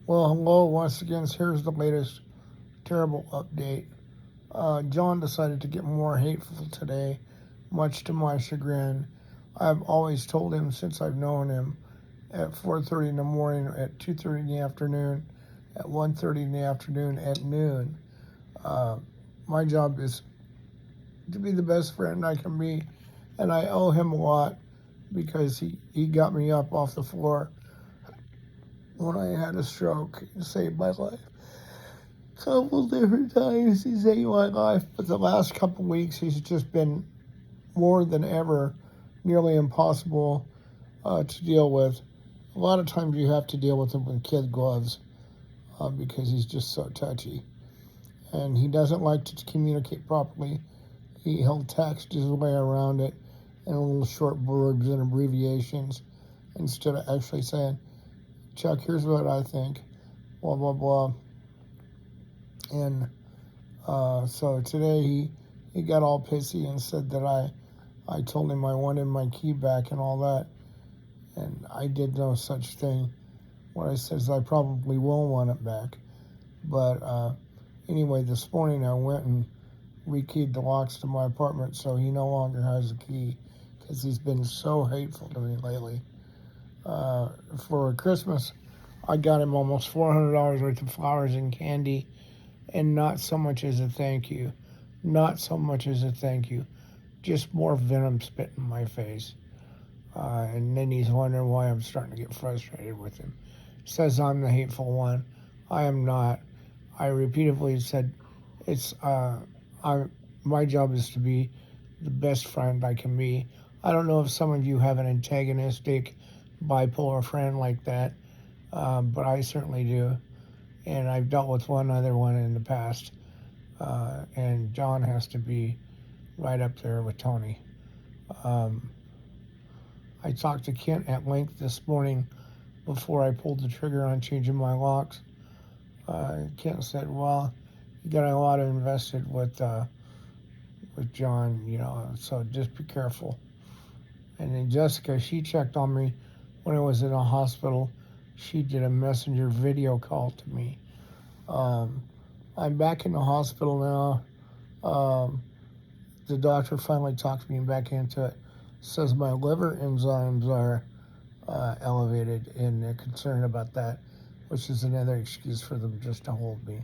Well, hello once again. Here's the latest terrible update. John decided to get more hateful today, much to my chagrin. I've always told him since I've known him at 4:30 in the morning, at 2:30 in the afternoon, at 1:30 in the afternoon, at noon. Uh, my job is to be the best friend I can be, and I owe him a lot because he got me up off the floor when I had a stroke and saved my life. Couple different times he saved my life, but the last couple weeks he's just been more than ever nearly impossible to deal with. A lot of times you have to deal with him with kid gloves because he's just so touchy. And he doesn't like to communicate properly. He'll text his way around it in little short blurbs and abbreviations instead of actually saying, Chuck, here's what I think, blah, blah, blah. And so today he got all pissy and said that I told him I wanted my key back and all that. And I did no such thing. What I said is I probably will want it back. But anyway, this morning I went and rekeyed the locks to my apartment so he no longer has a key because he's been so hateful to me lately. For Christmas, I got him almost $400 worth of flowers and candy, and not so much as a thank you. Not so much as a thank you. Just more venom spit in my face. And then he's wondering why I'm starting to get frustrated with him. Says I'm the hateful one. I am not. I repeatedly said my job is to be the best friend I can be. I don't know if some of you have an antagonistic, bipolar friend like that, but I certainly do. And I've dealt with one other one in the past. And John has to be right up there with Tony. I talked to Kent at length this morning before I pulled the trigger on changing my locks. Kent said, well, you got a lot invested with John, so just be careful. And then Jessica, she checked on me when I was in a hospital. She did a messenger video call to me. I'm back in the hospital now. The doctor finally talked me back into it. Says my liver enzymes are elevated, and they're concerned about that, which is another excuse for them just to hold me.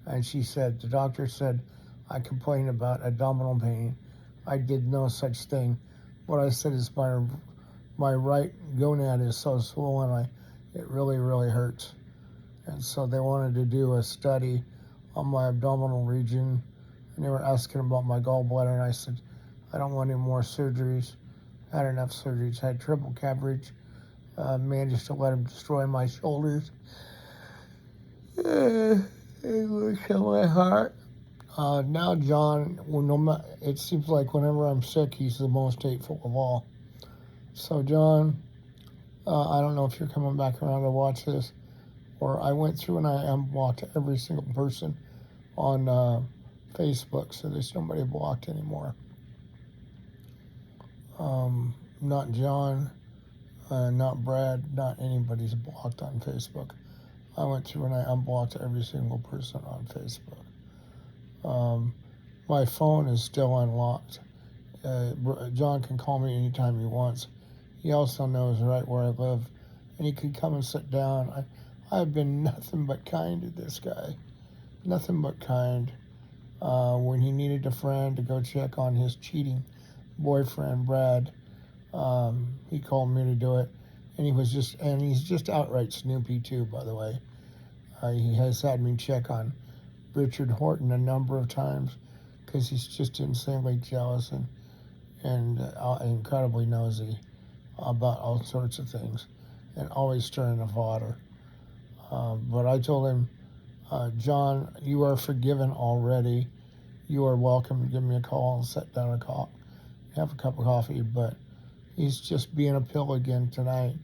And the doctor said, I complained about abdominal pain. I did no such thing. What I said is my right gonad is so swollen, it really, really hurts. And so they wanted to do a study on my abdominal region, and they were asking about my gallbladder, and I said, I don't want any more surgeries. Had enough surgeries, had triple coverage, managed to let them destroy my shoulders. It looks at my heart. Now John, it seems like whenever I'm sick, he's the most hateful of all. So John, I don't know if you're coming back around to watch this, or I went through and I unblocked every single person on Facebook, so there's nobody blocked anymore. Not John, not Brad, not anybody's blocked on Facebook. I went through and I unblocked every single person on Facebook. My phone is still unlocked. John can call me anytime he wants. He also knows right where I live, and he can come and sit down. I've been nothing but kind to this guy. Nothing but kind. When he needed a friend to go check on his cheating boyfriend, Brad, he called me to do it. And he's just outright Snoopy too, by the way. He has had me check on Richard Horton a number of times because he's just insanely jealous and incredibly nosy about all sorts of things and always stirring the fodder. But I told him, John, you are forgiven already. You are welcome to give me a call and sit down and have a cup of coffee. But he's just being a pill again tonight.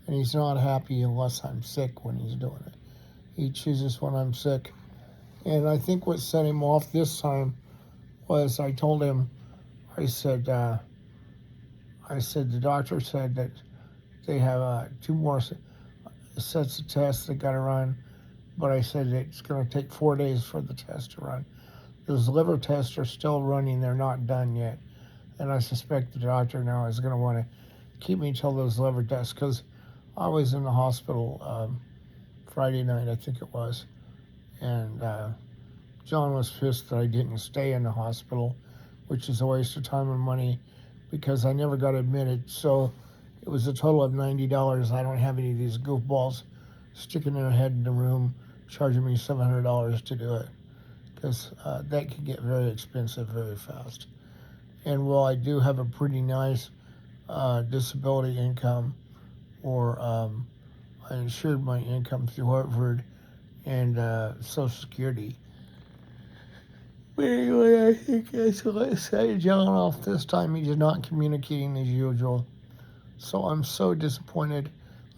And he's not happy unless I'm sick when he's doing it. He chooses when I'm sick. And I think what set him off this time was I told him, I said, the doctor said that they have 2 more sets of tests they got to run but I said it's going to take 4 days for the test to run. Those liver tests are still running, they're not done yet. And I suspect the doctor now is going to want to keep me till those liver tests, because I was in the hospital Friday night, I think it was, and John was pissed that I didn't stay in the hospital, which is a waste of time and money because I never got admitted. So it was a total of $90. I don't have any of these goofballs sticking their head in the room charging me $700 to do it, because that could get very expensive very fast. And while I do have a pretty nice disability income, or I insured my income through Hartford and Social Security. But anyway, I think that's what I set John off this time. He's not communicating as usual. So I'm so disappointed.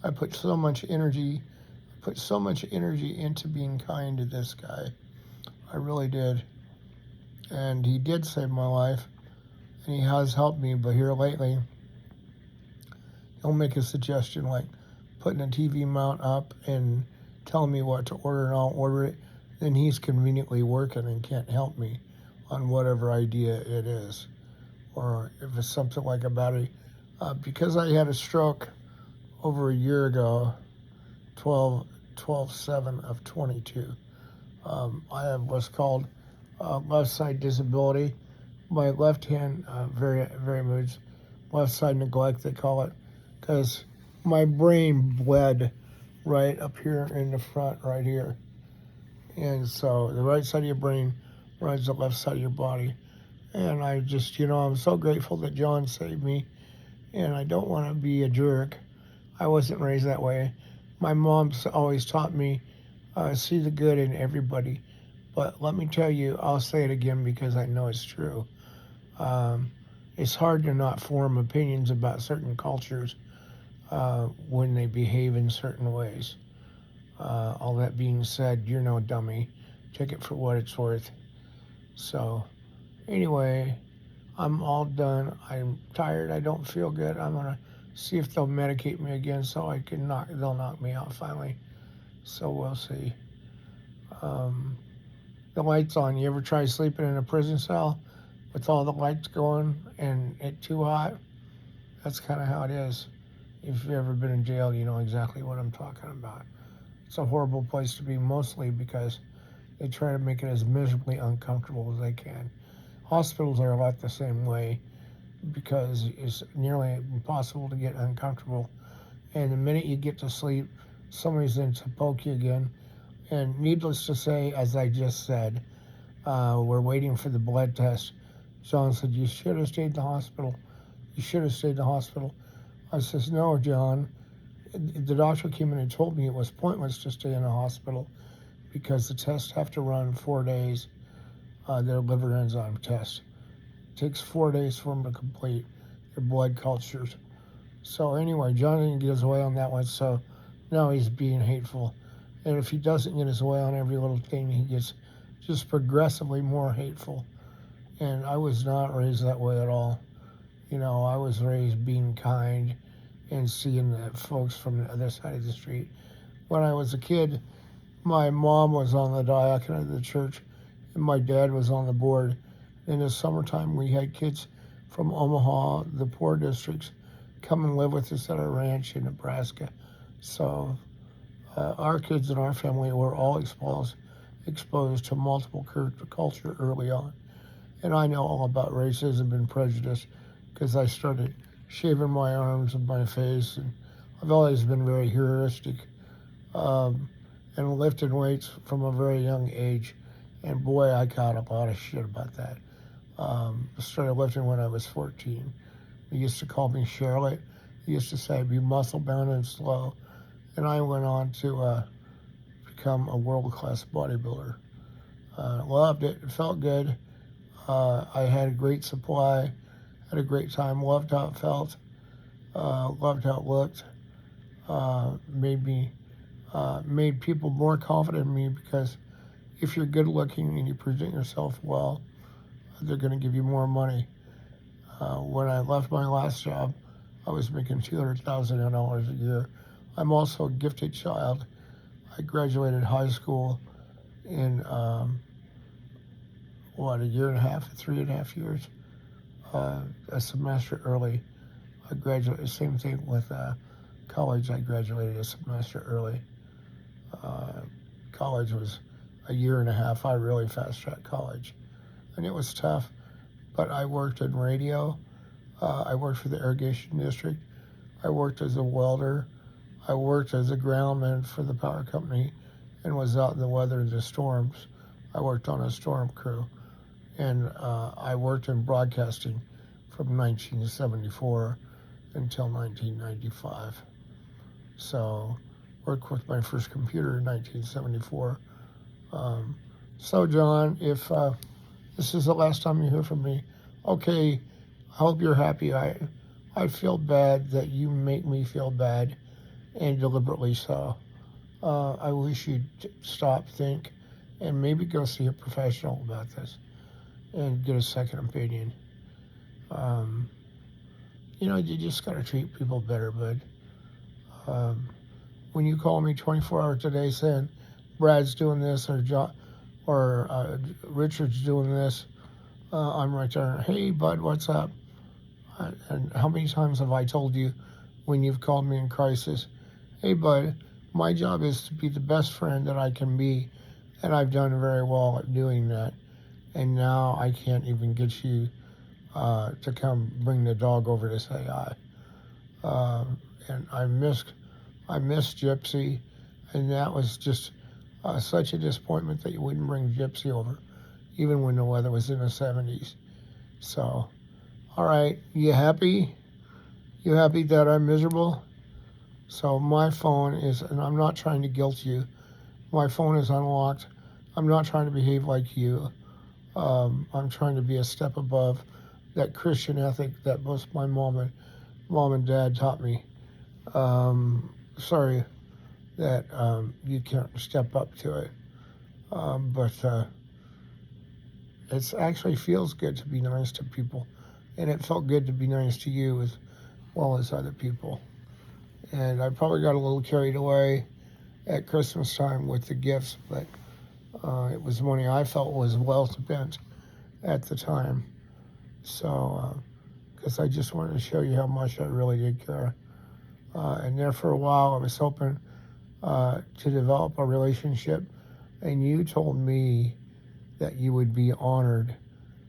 I put so much energy into being kind to this guy. I really did. And he did save my life, and he has helped me, but here lately, he'll make a suggestion like putting a TV mount up and telling me what to order, and I'll order it. Then he's conveniently working and can't help me on whatever idea it is. Or if it's something like a battery. Because I had a stroke over a year ago, 12/7 of 22. I have what's called left side disability. My left hand very moves. Left side neglect, they call it, because my brain bled right up here in the front, right here. And so the right side of your brain runs the left side of your body. And I just, I'm so grateful that John saved me. And I don't want to be a jerk. I wasn't raised that way. My mom's always taught me, see the good in everybody. But let me tell you, I'll say it again because I know it's true. It's hard to not form opinions about certain cultures when they behave in certain ways. All that being said, you're no dummy. Take it for what it's worth. So, anyway, I'm all done. I'm tired. I don't feel good. I'm gonna see if they'll medicate me again so they'll knock me out finally. So we'll see. The lights on. You ever try sleeping in a prison cell with all the lights going and it too hot? That's kind of how it is. If you've ever been in jail, you know exactly what I'm talking about. It's a horrible place to be, mostly because they try to make it as miserably uncomfortable as they can. Hospitals are a lot the same way, because it's nearly impossible to get uncomfortable. And the minute you get to sleep, somebody's in to poke you again. And needless to say, as I just said, we're waiting for the blood test. John said, you should have stayed in the hospital. You should have stayed in the hospital. I says, no, John. The doctor came in and told me it was pointless to stay in the hospital because the tests have to run 4 days, their liver enzyme test. It takes 4 days for them to complete their blood cultures. So anyway, John didn't get his way on that one, so now he's being hateful. And if he doesn't get his way on every little thing, he gets just progressively more hateful. And I was not raised that way at all. I was raised being kind and seeing the folks from the other side of the street. When I was a kid, my mom was on the diaconate of the church, and my dad was on the board. In the summertime, we had kids from Omaha, the poor districts, come and live with us at our ranch in Nebraska. So our kids and our family were all exposed to multiple culture early on. And I know all about racism and prejudice because I started shaving my arms and my face, and I've always been very heuristic and lifting weights from a very young age. And boy, I got a lot of shit about that. I started lifting when I was 14. They used to call me Charlotte. They used to say I'd be muscle bound and slow. And I went on to become a world-class bodybuilder. Loved it. It felt good. I had a great supply. Had a great time. Loved how it felt. Loved how it looked. Made people more confident in me, because if you're good looking and you present yourself well, they're going to give you more money. When I left my last job, I was making $200,000 a year. I'm also a gifted child. I graduated high school in a year and a half, 3.5 years, a semester early. I graduated. Same thing with college. I graduated a semester early. Uh, College was a year and a half. I really fast tracked college, and it was tough. But I worked in radio. I worked for the irrigation district. I worked as a welder. I worked as a groundman for the power company, and was out in the weather in the storms. I worked on a storm crew, and I worked in broadcasting from 1974 until 1995. So, worked with my first computer in 1974. Um, so, John, if this is the last time you hear from me, okay, I hope you're happy. I feel bad that you make me feel bad, and deliberately so. I wish you'd stop, think, and maybe go see a professional about this and get a second opinion. Um, you just got to treat people better, bud. Um, when you call me 24 hours a day saying Brad's doing this or Richard's doing this, I'm right there. Hey, bud, what's up? And how many times have I told you when you've called me in crisis, hey, bud, my job is to be the best friend that I can be, and I've done very well at doing that. And now I can't even get you to come bring the dog over to say hi. And I missed Gypsy, and that was just such a disappointment that you wouldn't bring Gypsy over, even when the weather was in the 70s. So, all right, you happy? You happy that I'm miserable? So my phone is, and I'm not trying to guilt you, my phone is unlocked. I'm not trying to behave like you. I'm trying to be a step above that Christian ethic that both my mom and dad taught me. Sorry that you can't step up to it, but it actually feels good to be nice to people, and it felt good to be nice to you as well as other people. And I probably got a little carried away at Christmas time with the gifts, but it was money I felt was well spent at the time. So, because I just wanted to show you how much I really did care. And there for a while, I was hoping to develop a relationship, and you told me that you would be honored.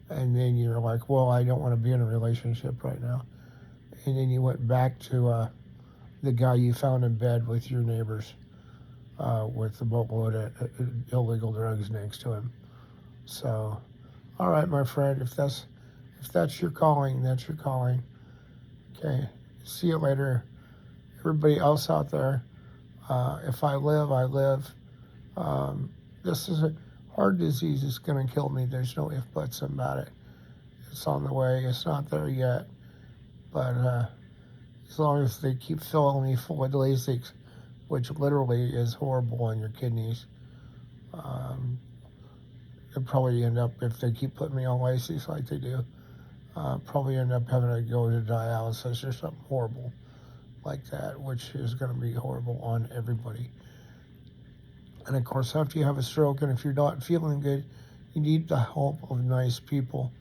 And then you're like, well, I don't want to be in a relationship right now. And then you went back to the guy you found in bed with your neighbors with the boatload of illegal drugs next to him. So, all right, my friend, if that's your calling, that's your calling. Okay, see you later. Everybody else out there, if I live, I live. This is a heart disease. It's going to kill me. There's no if buts about it. It's on the way. It's not there yet. But as long as they keep filling me full of Lasix, which literally is horrible on your kidneys, it'll probably end up, if they keep putting me on Lasix like they do, probably end up having to go to dialysis or something horrible like that, which is going to be horrible on everybody. And of course, after you have a stroke and if you're not feeling good, you need the help of nice people.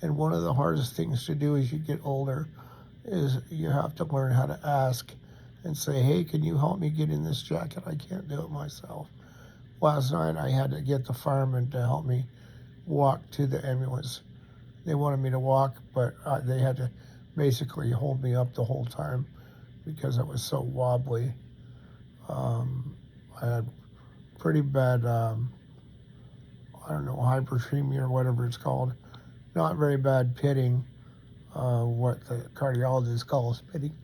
And one of the hardest things to do as you get older is you have to learn how to ask and say, hey, can you help me get in this jacket? I can't do it myself. Last night I had to get the firemen to help me walk to the ambulance. They wanted me to walk, but they had to basically hold me up the whole time because it was so wobbly. I had pretty bad, I don't know, hyperthermia or whatever it's called. Not very bad pitting, what the cardiologist calls pitting.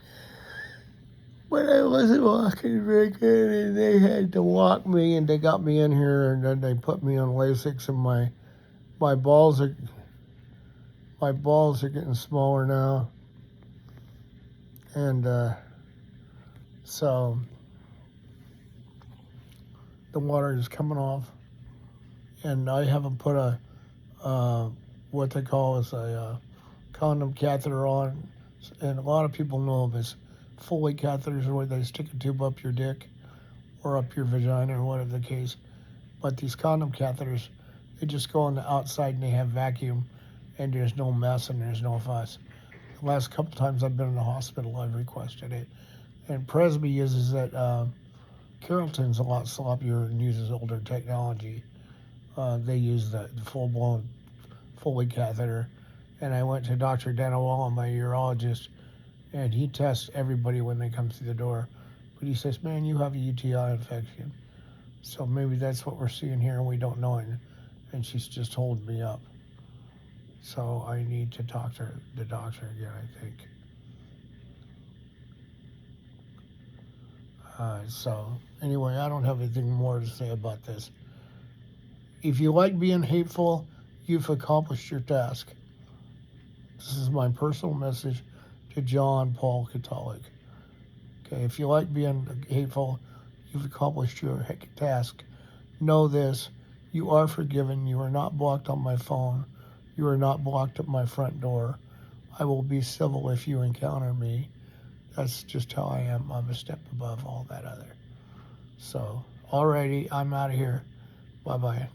But I wasn't walking very good, and they had to walk me, and they got me in here, and then they put me on Lasix, and my balls are getting smaller now, and so the water is coming off, and I haven't put a what they call is a condom catheter on, and a lot of people know them as Foley catheters, where they stick a tube up your dick. or up your vagina or whatever the case. But these condom catheters, they just go on the outside and they have vacuum, and there's no mess and there's no fuss. The last couple times I've been in the hospital, I've requested it. And Presby uses it. Carrollton's a lot sloppier and uses older technology. They use the full-blown Foley catheter. And I went to Dr. Danawala, my urologist, and he tests everybody when they come through the door. But he says, man, you have a UTI infection. So maybe that's what we're seeing here and we don't know it. And she's just holding me up. So I need to talk to the doctor again, I think. So anyway, I don't have anything more to say about this. If you like being hateful, you've accomplished your task. This is my personal message to John Paul Catholic. Okay, if you like being hateful, you've accomplished your task. Know this, you are forgiven. You are not blocked on my phone. You are not blocked at my front door. I will be civil if you encounter me. That's just how I am. I'm a step above all that other. So, alrighty, I'm out of here. Bye-bye.